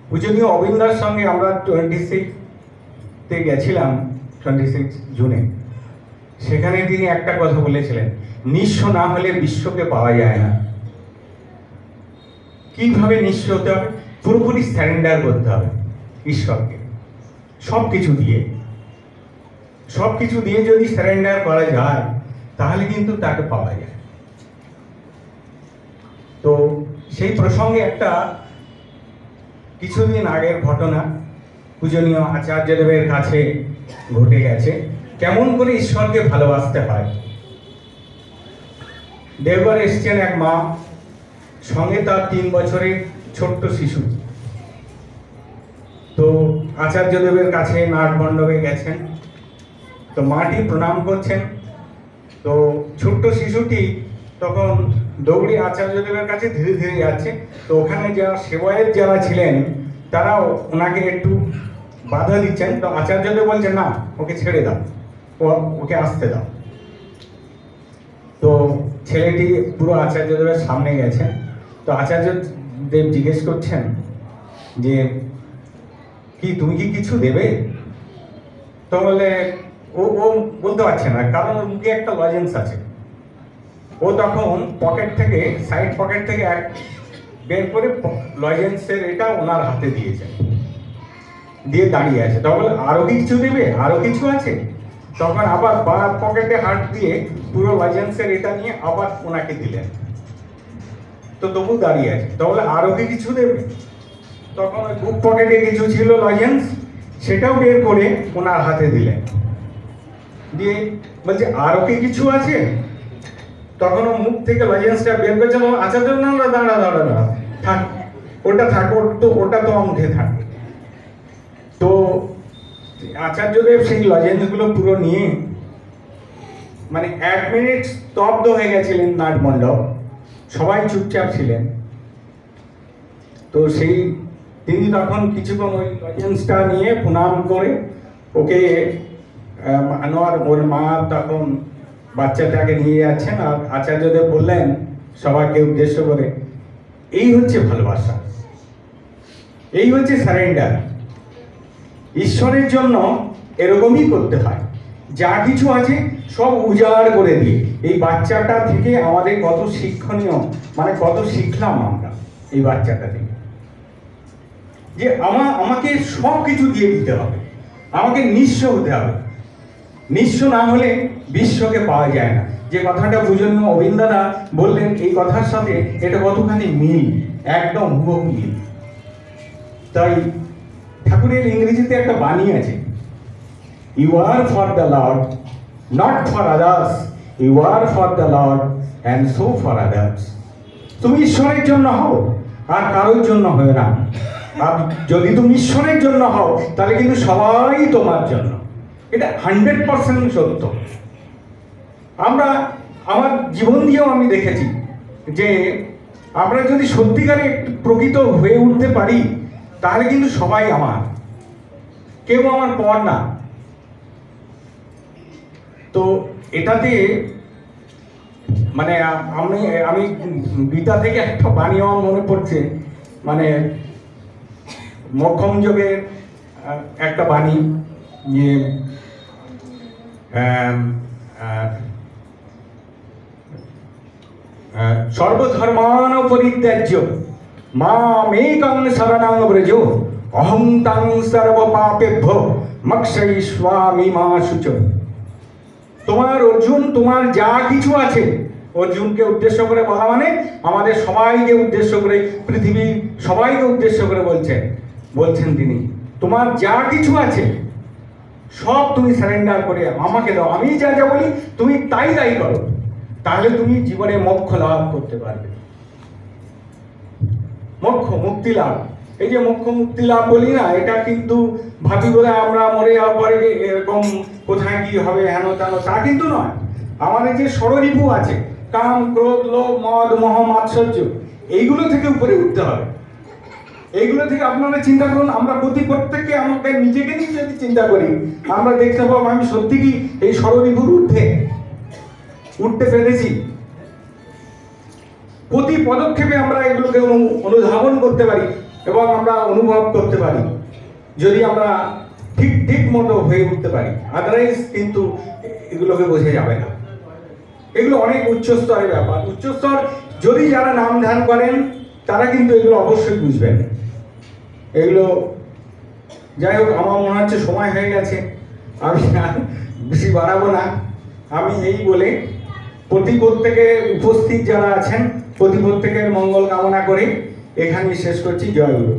পূজনীয় অবিন্দার সঙ্গে আমরা 26-তে গেছিলাম, 26 জুনে। সেখানে তিনি একটা কথা বলেছিলেন, নিঃস্ব না হলে বিশ্বকে পাওয়া যায় না। কিভাবে নিঃস্ব হতে হবে? পুরোপুরি স্যারেন্ডার করতে হবে ঈশ্বরকে, সব কিছু দিয়ে যদি স্যারেন্ডার করা যায় তাহলে কিন্তু তাকে পাওয়া যায়। তো সেই প্রসঙ্গে একটা কিছুদিন আগের ঘটনা পূজনীয় আচার্যদেবের কাছে ঘটে গেছে, কেমন করে ঈশ্বরকে ভালোবাসতে হয়। দেবঘর এসছেন এক মা, সঙ্গে তার 3 বছরের ছোট্ট শিশু। তো আচার্যদেবের কাছে নাট মণ্ডপে গেছেন, তো মাটি প্রণাম করছেন। তো ছোট্ট শিশুটি তখন দৌড়ে আচার্যদেবের কাছে ধীরে ধীরে যাচ্ছে। তো ওখানে যারা সেবকের যারা ছিলেন তারা ওনাকে একটু বাধা দিচ্ছেন। তো আচার্যদেব বলছেন, না, ওকে ছেড়ে দাও, ওকে আসতে দাও। তো ছেলেটি পুরো আচার্যদেবের সামনে গেছেন। তো আচার্যদেব জিজ্ঞেস করছেন যে, কি তুমি কি কিছু দেবে? তো বলে ও বলতে পারছে না, কারণ ওর মুখে একটা লজেন্স আছে। ও তখন সাইড পকেট থেকে এক বের করে লজেন্সের এটা ওনার হাতে দিয়েছে, দিয়ে দাঁড়িয়ে আছে। তখন বলে, আরো কিছু দেবে? আরো কিছু আছে? তখন আবার বাঁ পকেটে হাত দিয়ে পুরো লজেন্সের এটা নিয়ে আবার ওনাকে দিলেন। তো তবু দাঁড়িয়ে আছে। তখন বলে, আরো কি কিছু দেবে? তখন ওই বুক পকেটে কিছু ছিল লজেন্স, সেটাও বের করে ওনার হাতে দিলেন, দিয়ে বলছে, আরো কি কিছু আছে? তখন ও মুখ থেকে লজেন্সটা বের করছে। আচার্য, না, দাঁড়া, থাক, ওটা থাক, ওটা তো মুখে থাকে। তো আচার্যদেব সেই লজেন্সগুলো পুরো নিয়ে মানে 1 মিনিট স্তব্ধ হয়ে গেছিলেন নাট মণ্ডপ, সবাই চুপচাপ ছিলেন। তো তিনি তখন কিছুক্ষণ ওই লজেন্সটা নিয়ে প্রণাম করে ওকে ওর মা তখন বাচ্চাটাকে নিয়ে যাচ্ছেন। আর আচার্যদেব বললেন সবাইকে উদ্দেশ্য করে, এই হচ্ছে ভালোবাসা, এই হচ্ছে সারেন্ডার। ঈশ্বরের জন্য এরকমই করতে হয়, যা কিছু আছে সব উজাড় করে দিয়ে। এই বাচ্চাটা থেকে আমাদের কত শিক্ষণীয়, মানে কত শিখলাম আমরা এই বাচ্চাটা থেকে, যে আমাকে সব কিছু দিয়ে দিতে হবে, আমাকে নিঃস্ব হতে হবে। নিঃস্ব না হলে বিশ্বকে পাওয়া যায় না। যে কথাটা পূজনীয় অবিন্দাদা বললেন, এই কথার সাথে এটা কতখানি মিল, একদম হুবহু মিল। তাই ঠাকুরের ইংরেজিতে একটা বাণী আছে, you are for the lord, not for others, you are for the lord and so for others. তুমি ঈশ্বরের জন্য হও, আর কারোর জন্য হয়ে না। আর যদি তুমি ঈশ্বরের জন্য হও তাহলে কিন্তু সবাই তোমার জন্য। এটা 100% সত্য। আমার জীবন দিয়েও আমি দেখেছি যে আমরা যদি সত্যিকারে প্রকৃত হয়ে উঠতে পারি তাহলে কিন্তু সবাই আমার, কেউ আমার পর না। তো এটাতে মানে আমি গীতা থেকে একটা বাণী আমার মনে পড়ছে, মানে মক্ষম যোগের একটা বাণী, যে সর্বধর্মান পরিত্যাজ্য মামেকং শরণং ব্রজ অহং তং সর্ব পাপেভ্যো মোক্ষয়িষ্যামি মা শুচি। তোমার অর্জুন, তোমার যা কিছু আছে, অর্জুনকে উদ্দেশ্য করে বলা মানে আমাদের সবাইকে উদ্দেশ্য করে, পৃথিবীর সবাইকে উদ্দেশ্য করে বলছেন তিনি, তোমার যা কিছু আছে সব তুমি সারেন্ডার করে আমাকে দাও। আমি যা যা বলি তুমি তাই করো, তাহলে তুমি জীবনে মোক্ষ লাভ করতে পারবে। মোক্ষ, মুক্তি লাভ। এই যে মোক্ষ মুক্তি লাভ বলি না, এটা কিন্তু ভাবি বলে আমরা মরে যাওয়ার পরে এরকম কোথায় কি হবে হেন তেন, তা কিন্তু নয়। আমাদের যে ষড়রিপু আছে, কাম, ক্রোধ, লোভ, মদ, মোহ, মাৎসর্য, এইগুলো থেকে উপরে উঠতে হবে। এইগুলো থেকে আপনারা চিন্তা করুন। আমরা প্রত্যেককে আমাকে নিজেকে নিয়ে যদি চিন্তা করি, আমরা দেখতে পাবো আমি সত্যি কি এই ষড়রিপুর উঠতে পেরেছি। প্রতি পদক্ষেপে আমরা এগুলোকে অনুধাবন করতে পারি, এবং আমরা অনুভব করতে পারি যদি আমরা ঠিক ঠিক মতো হয়ে উঠতে পারি, আদারওয়াইজ কিন্তু এগুলোকে বোঝা যাবে না। এগুলো অনেক উচ্চ স্তরের ব্যাপার। উচ্চ স্তর যদি যারা নাম ধ্যান করেন তারা কিন্তু এগুলো অবশ্যই বুঝবেন। এগুলো যাই হোক, আমার মনে হচ্ছে সময় হয়ে গেছে, আমি আর বেশি বাড়াবো না। আমি এই বলে প্রত্যেকের উপস্থিত যারা আছেন প্রত্যেকের মঙ্গল কামনা করে এখানেই শেষ করছি। জয় গুরু।